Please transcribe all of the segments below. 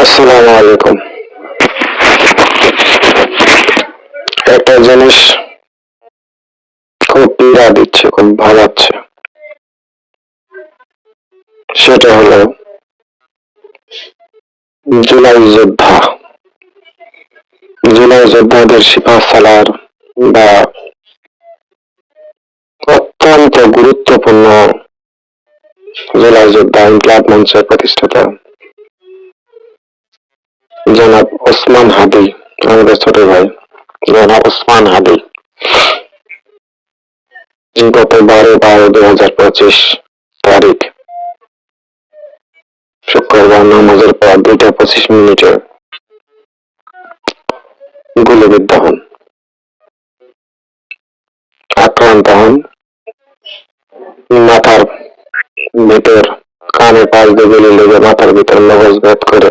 আসসালামু আলাইকুম। একটা জিনিস খুব পীড়া দিচ্ছে, খুব ভাবাচ্ছে। সেটা হলো জুলাই যোদ্ধা। জুলাই যোদ্ধাদের সিপাহসালার বা অত্যন্ত গুরুত্বপূর্ণ জুলাই যোদ্ধা ইনকিলাব মঞ্চের প্রতিষ্ঠাতা জনাব ওসমান হাদি, আমাদের ছোট ভাই জনাব ওসমান হাদি গত 12/12/2025 তারিখ শুক্রবার নামাজের পর 2টা 25 মিনিটে গুলিবিদ্ধ হন, আক্রান্ত হন। মাথার ভিতর, কানে পাশ দিয়ে গুলি লেগে মাথার ভিতর মগজঘাত করে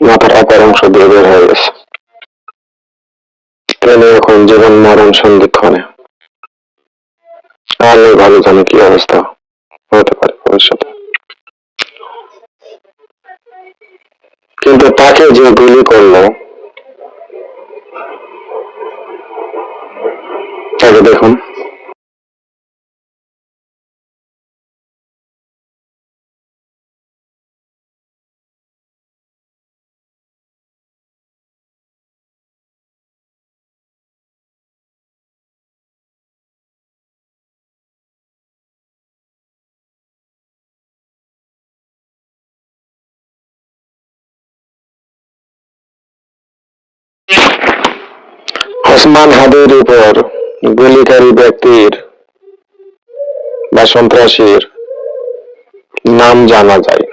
মাথার অপর অংশ দিয়ে বের হয়ে গেছে। তিনি এখন জীবন মরণ সন্ধিক্ষণে। আল্লাহ ভালো জানে কি অবস্থা হতে পারে ভবিষ্যতে। কিন্তু তাকে যে গুলি করলো, তাকে দেখুন। ওসমান হাদির উপর গুলিকারী ব্যক্তির বা সন্ত্রাসীর নাম জানা যায়।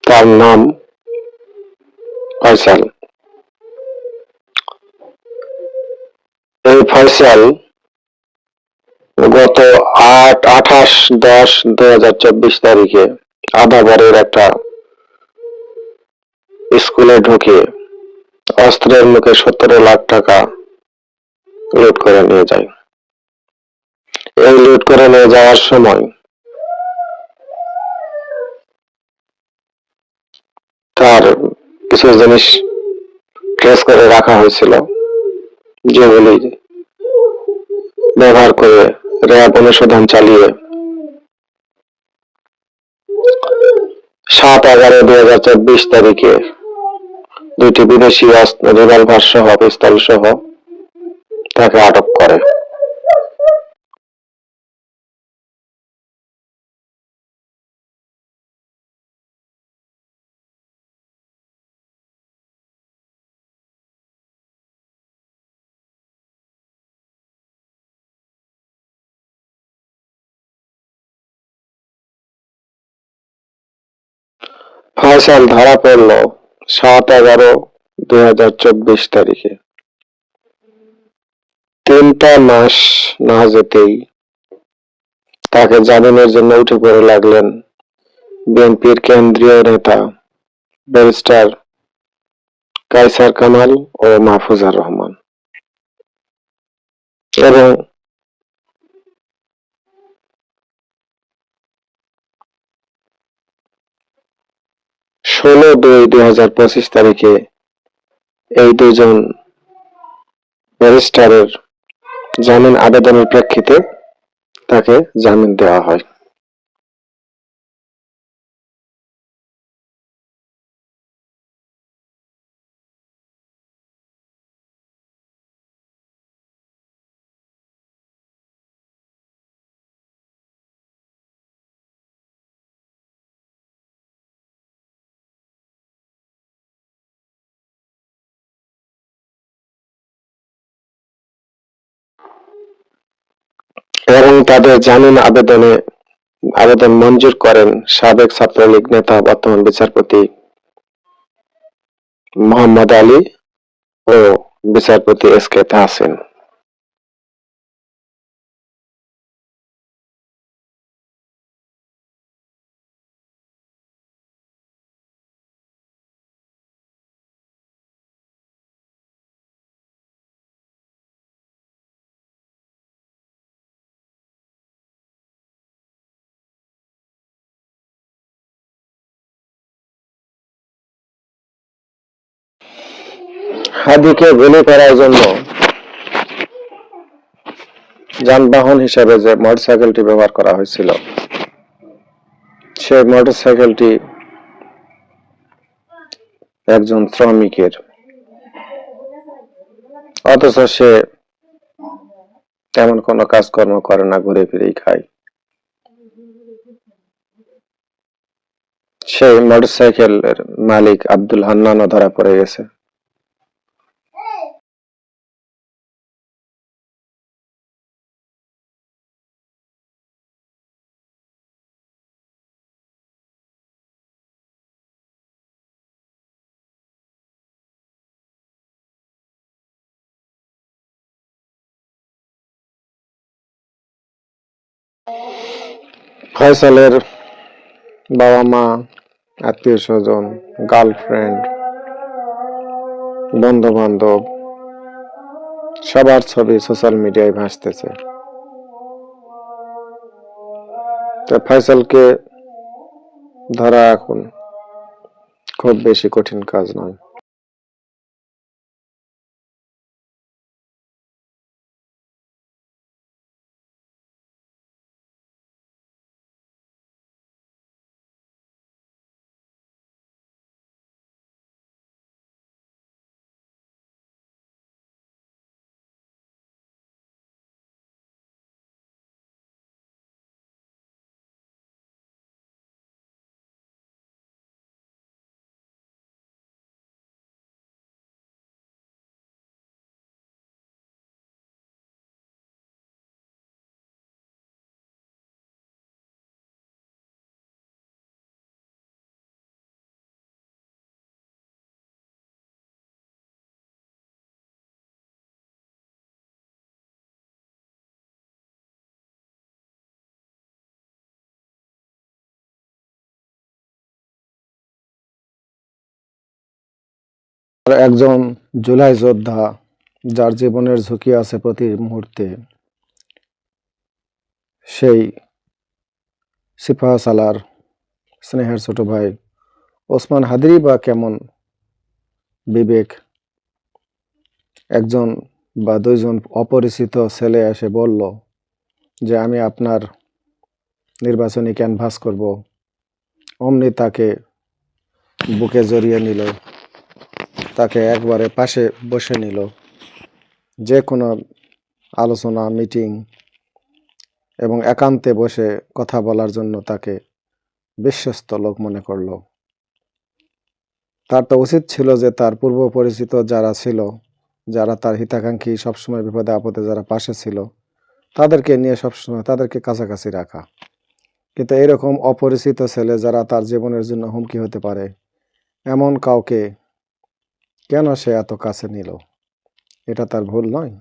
তার নাম ফয়সাল। এই ফয়সাল গত 28/10/2024 তারিখে আদাবরের একটা স্কুলে ঢুকে অস্ত্রের মুখে 17 লাখ টাকা লুট করে নিয়ে যায়। এই লুট করে নিয়ে যাওয়ার সময় তার কিছু জিনিস ট্রেস করে রাখা হয়েছিল, যেগুলি ব্যবহার করে র্যাব অনুসন্ধান চালিয়ে 7/11/2024 তারিখে 2টি বিদেশি রিভলভার সহ পিস্তল সহ তাকে আটক করে। ফয়সাল ধরা পড়ল 7/11/2024 তারিখে। 3টা মাস না যেতেই তাকে জামিনের জন্য উঠে পড়ে লাগলেন বিএনপির কেন্দ্রীয় নেতা ব্যারিস্টার কায়সার কামাল ও মাহফুজার রহমান এবং 16/2/2025 তারিখে এই দুজন ব্যারিস্টারের জামিন আবেদনের প্রেক্ষিতে তাকে জামিন দেওয়া হয়। এবং তাদের জামিন আবেদন মঞ্জুর করেন সাবেক ছাত্রলীগ নেতা বর্তমান বিচারপতি মোহাম্মদ আলী ও বিচারপতি এস.কে তাহসিন। হাদিকে গুলি করার জন্য যানবাহন হিসেবে যে মোটরসাইকেলটি ব্যবহার করা হয়েছিল, সেই মোটরসাইকেলটি একজন শ্রমিকের, অথচ সে তেমন কোনো কাজকর্ম করে না, ঘুরে ফিরেই খায়। সেই মোটরসাইকেলের মালিক আব্দুল হান্নানও ধরা পড়ে গেছে। ফয়সালের বাবা মা, আত্মীয় স্বজন, গার্লফ্রেন্ড, বন্ধু বান্ধব সবার ছবি সোশ্যাল মিডিয়ায় ভাসতেছে। ফয়সালকে ধরা এখন খুব বেশি কঠিন কাজ নয়। একজন জুলাই যোদ্ধা, যার জীবনের ঝুঁকি আছে প্রতি মুহূর্তে, সেই সিপাহ সালার স্নেহের ছোট ভাই ওসমান হাদিরই বা কেমন বিবেক, একজন বা দুইজন অপরিচিত ছেলে এসে বলল যে আমি আপনার নির্বাচনী ক্যানভাস করব, অমনি তাকে বুকে জড়িয়ে নিল, তাকে একবারে পাশে বসে নিল, যে কোনো আলোচনা, মিটিং এবং একান্তে বসে কথা বলার জন্য তাকে বিশ্বস্ত লোক মনে করল। তার তো উচিত ছিল যে তার পূর্ব পরিচিত যারা ছিল, যারা তার হিতাকাঙ্ক্ষী, সবসময় বিপদে আপদে যারা পাশে ছিল, তাদেরকে নিয়ে সবসময় তাদেরকে কাছাকাছি রাখা। কিন্তু এরকম অপরিচিত ছেলে যারা তার জীবনের জন্য হুমকি হতে পারে, এমন কাউকে কেন সে এত কাছে নিল? এটা তার ভুল নয়?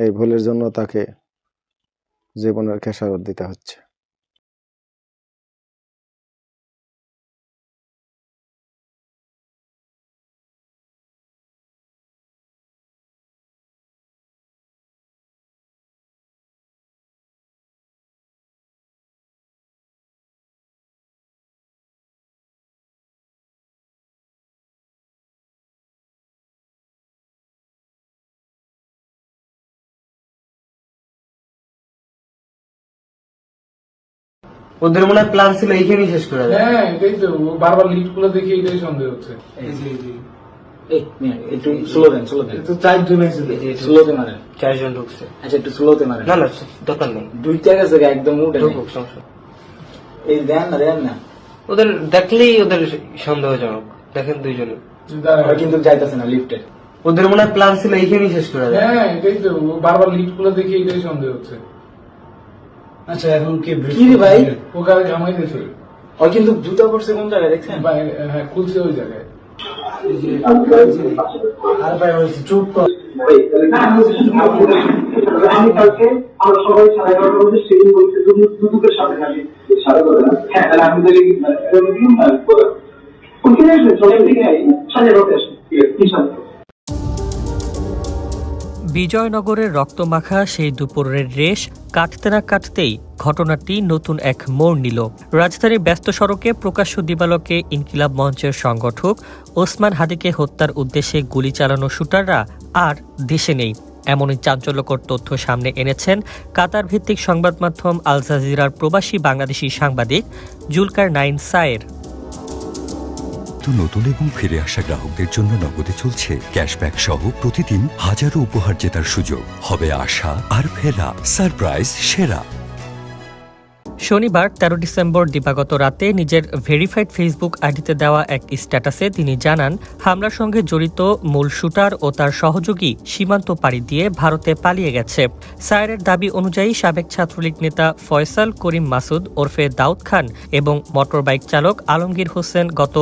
এই ভুলের জন্য তাকে জীবনের খেসারত দিতে হচ্ছে। ওদের মনে হয় প্ল্যান ছিল এইখানেই শেষ করে দেয়। হ্যাঁ, এটাই তো বারবার লিস্ট গুলো দেখে এটাই সন্দেহ হচ্ছে। একটু স্লোতে মারেন, স্লোতে মারেন। 4 জন ঢুকছে। আচ্ছা, একটু স্লোতে মারেন। না না, দরকার নেই, 2-4 জায়গা একদম উঠে ঢুকুক, সমস্যা। এই দেন না ওদের দেখলেই ওদের সন্দেহজনক। দেখেন দুইজনে ওরা কিন্তু যাইতেছে না লিফটে। ওদের মনে হয় প্ল্যান ছিল এইখানেই শেষ করে দেয়। হ্যাঁ, এটাই তো বারবার লিস্ট গুলো দেখে এটাই সন্দেহ হচ্ছে। আচ্ছা, এখন কি রে ভাই? ওকে আমায় দিয়েছে। ও কিন্তু জুতা পড়ছে কোন জায়গায় দেখছেন? হ্যাঁ, খুলছে ওই জায়গায়। আর ভাই হয়েছে, চুপ কর। আমি কালকে আমরা সবাই 11:30টার মধ্যে সেদিন বলছে দুদুকের সাথে থাকি। হ্যাঁ, তাহলে আমি তাহলে ওইখানে আসবেন, সবাই থেকে 11:30 আসেন। বিজয়নগরের রক্তমাখা সেই দুপুরের রেশ কাটতে না কাটতেই ঘটনাটি নতুন এক মোড় নিল। রাজধানীর ব্যস্ত সড়কে প্রকাশ্য দিবালোকে ইনকিলাব মঞ্চের সংগঠক ওসমান হাদিকে হত্যার উদ্দেশ্যে গুলি চালানো শুটাররা আর দেশে নেই, এমনই চাঞ্চল্যকর তথ্য সামনে এনেছেন কাতার ভিত্তিক সংবাদ মাধ্যম আল জাজিরার প্রবাসী বাংলাদেশি সাংবাদিক জুলকার নাইন সায়ের। নতুন এবং ফিরে আসা গ্রাহকদের জন্য নগদে চলছে ক্যাশব্যাক সহ প্রতিদিন হাজারো উপহার জেতার সুযোগ। হবে আশা আর ফেরা, সারপ্রাইজ সেরা। শনিবার ১৩ ডিসেম্বর দিবাগত রাতে নিজের ভেরিফাইড ফেসবুক আইডিতে দেওয়া এক স্ট্যাটাসে তিনি জানান, হামলার সঙ্গে জড়িত মূল শুটার ও তার সহযোগী সীমান্ত পাড়ি দিয়ে ভারতে পালিয়ে গেছে। সায়েরের দাবি অনুযায়ী সাবেক ছাত্রলীগ নেতা ফয়সাল করিম মাসুদ ওরফে দাউদ খান এবং মোটরবাইক চালক আলমগীর হোসেন গত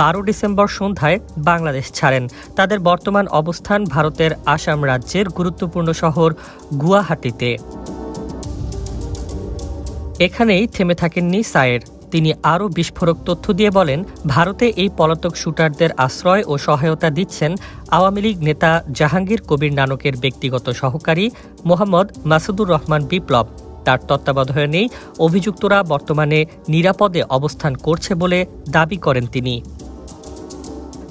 ১২ ডিসেম্বর সন্ধ্যায় বাংলাদেশ ছাড়েন। তাদের বর্তমান অবস্থান ভারতের আসাম রাজ্যের গুরুত্বপূর্ণ শহর গুয়াহাটিতে। এখানেই থেমে থাকেননি সায়ের। তিনি আরও বিস্ফোরক তথ্য দিয়ে বলেন, ভারতে এই পলাতক শুটারদের আশ্রয় ও সহায়তা দিচ্ছেন আওয়ামী লীগ নেতা জাহাঙ্গীর কবির নানকের ব্যক্তিগত সহকারী মোহাম্মদ মাসুদুর রহমান বিপ্লব। তার তত্ত্বাবধানেই অভিযুক্তরা বর্তমানে নিরাপদে অবস্থান করছে বলে দাবি করেন তিনি।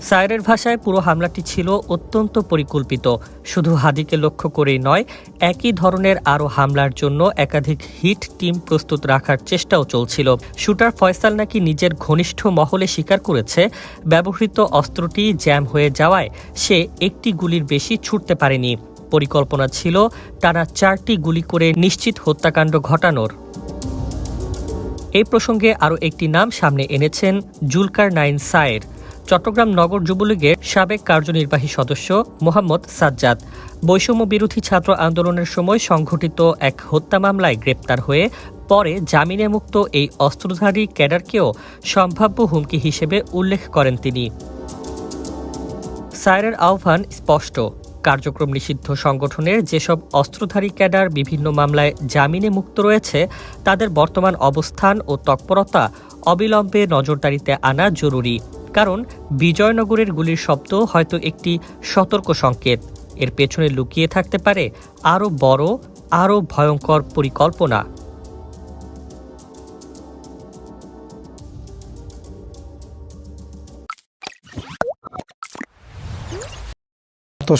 সায়েরের ভাষায় পুরো হামলাটি ছিল অত্যন্ত পরিকল্পিত। শুধু হাদিকে লক্ষ্য করেই নয়, একই ধরনের আরও হামলার জন্য একাধিক হিট টিম প্রস্তুত রাখার চেষ্টাও চলছিল। শুটার ফয়সাল নাকি নিজের ঘনিষ্ঠ মহলে স্বীকার করেছে, ব্যবহৃত অস্ত্রটি জ্যাম হয়ে যাওয়ায় সে একটি গুলির বেশি ছুটতে পারেনি। পরিকল্পনা ছিল টানা ৪টি গুলি করে নিশ্চিত হত্যাকাণ্ড ঘটানোর। এই প্রসঙ্গে আরও একটি নাম সামনে এনেছেন জুলকার নাইন সায়ের, চট্টগ্রাম নগর যুবলীগের সাবেক কার্যনির্বাহী সদস্য মোহাম্মদ সাজ্জাদ। বৈষম্য বিরোধী ছাত্র আন্দোলনের সময় সংঘটিত এক হত্যা মামলায় গ্রেপ্তার হয়ে পরে জামিনে মুক্ত এই অস্ত্রধারী ক্যাডারকেও সম্ভাব্য হুমকি হিসেবে উল্লেখ করেন তিনি। সায়েরের আহ্বান স্পষ্ট, কার্যক্রম নিষিদ্ধ সংগঠনের যেসব অস্ত্রধারী ক্যাডার বিভিন্ন মামলায় জামিনে মুক্ত রয়েছে, তাদের বর্তমান অবস্থান ও তৎপরতা অবিলম্বে নজরদারিতে আনা জরুরি। কারণ বিজয়নগরের গুলির শব্দ হয়তো একটি সতর্ক সংকেত, এর পেছনে লুকিয়ে থাকতে পারে আরও বড়, আরও ভয়ঙ্কর পরিকল্পনা।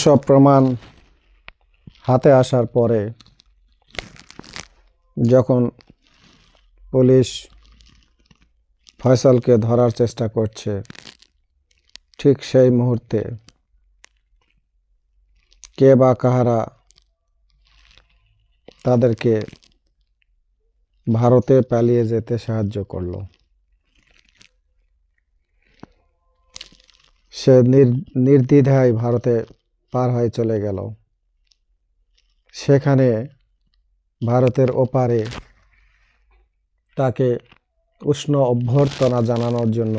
সব প্রমাণ হাতে আসার পরে যখন পুলিশ ফয়সালকে ধরার চেষ্টা করছে, ঠিক সেই মুহূর্তে কে বা কাহারা তাদেরকে ভারতে পালিয়ে যেতে সাহায্য করলো। সে নির্দ্বিধায় ভারতে পার হয়ে চলে গেল। সেখানে ভারতের ওপারে তাকে উষ্ণ অভ্যর্থনা জানানোর জন্য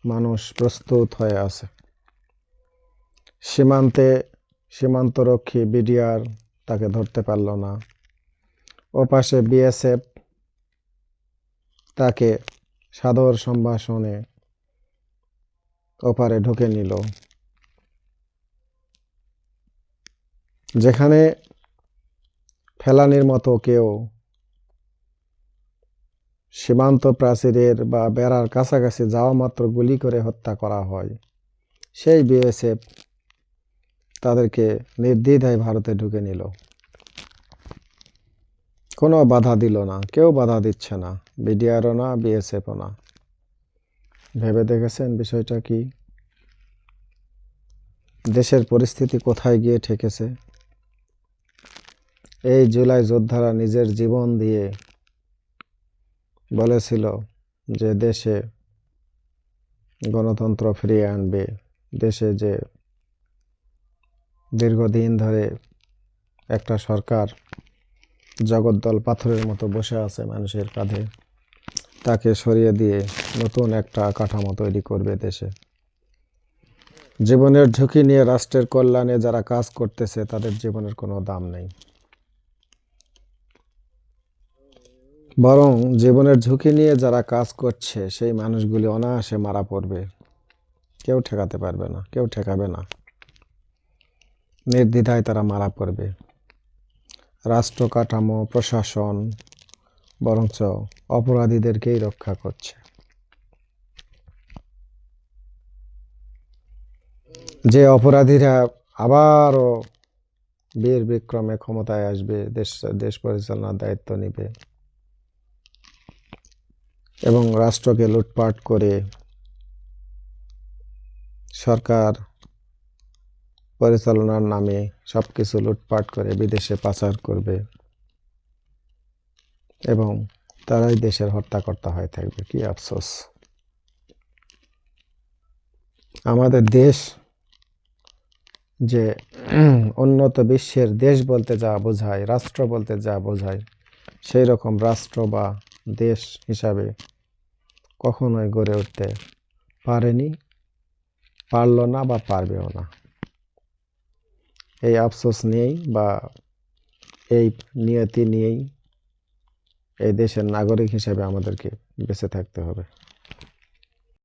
মানুষ প্রস্তুত হয়ে আছে। সীমান্তরক্ষী বিডিআর তাকে ধরতে পারল না। ওপাশে বিএসএফ তাকে সাদর সম্ভাষণে ওপারে ঢুকে নিল। যেখানে ফেলানির মতো কেউ সীমান্ত প্রাচীরের বা বেড়ার কাছাকাছি যাওয়া মাত্র গুলি করে হত্যা করা হয়, সেই বিএসএফ তাদেরকে নির্দ্বিধায় ভারতে ঢুকে নিল। কোনো বাধা দিল না, কেউ বাধা দিচ্ছে না, বিডিআরও না, বিএসএফও না। ভেবে দেখেছেন বিষয়টা কি? দেশের পরিস্থিতি কোথায় গিয়ে ঠেকেছে? এই জুলাই যোদ্ধারা নিজের জীবন দিয়ে বলেছিল যে দেশে গণতন্ত্র ফিরিয়ে আনবে, দেশে যে দীর্ঘদিন ধরে একটা সরকার জগদ্দল পাথরের মতো বসে আছে মানুষের কাঁধে, তাকে সরিয়ে দিয়ে নতুন একটা কাঠামো তৈরি করবে দেশে। জীবনের ঝুঁকি নিয়ে রাষ্ট্রের কল্যাণে যারা কাজ করতেছে তাদের জীবনের কোনো দাম নেই, বরং জীবনের ঝুঁকি নিয়ে যারা কাজ করছে সেই মানুষগুলি অনায়াসে মারা পড়বে, কেউ ঠেকাতে পারবে না, কেউ ঠেকাবে না। নির্দ্বিধায় তারা মারা পড়বে। রাষ্ট্র কাঠামো, প্রশাসন বরঞ্চ অপরাধীদেরকেই রক্ষা করছে। যে অপরাধীরা আবারও বীর বিক্রমে ক্ষমতায় আসবে, দেশ পরিচালনার দায়িত্ব নেবে এবং রাষ্ট্রকে লুটপাট করে সরকার পরিচালনার নামে সবকিছু লুটপাট করে বিদেশে পাচার করবে এবং তারাই দেশের হর্তাকর্তা হয়ে থাকবে। কি আফসোস! আমাদের দেশ যে উন্নত বিশ্বের দেশ বলতে যা বোঝায়, রাষ্ট্র বলতে যা বোঝায়, সেই রকম রাষ্ট্র বা দেশ হিসাবে কখনোই গড়ে উঠতে পারেনি, পারল না বা পারবেও না। এই আফসোস নিয়েই বা এই নিয়তি নিয়েই এই দেশের নাগরিক হিসেবে আমাদেরকে বেঁচে থাকতে হবে।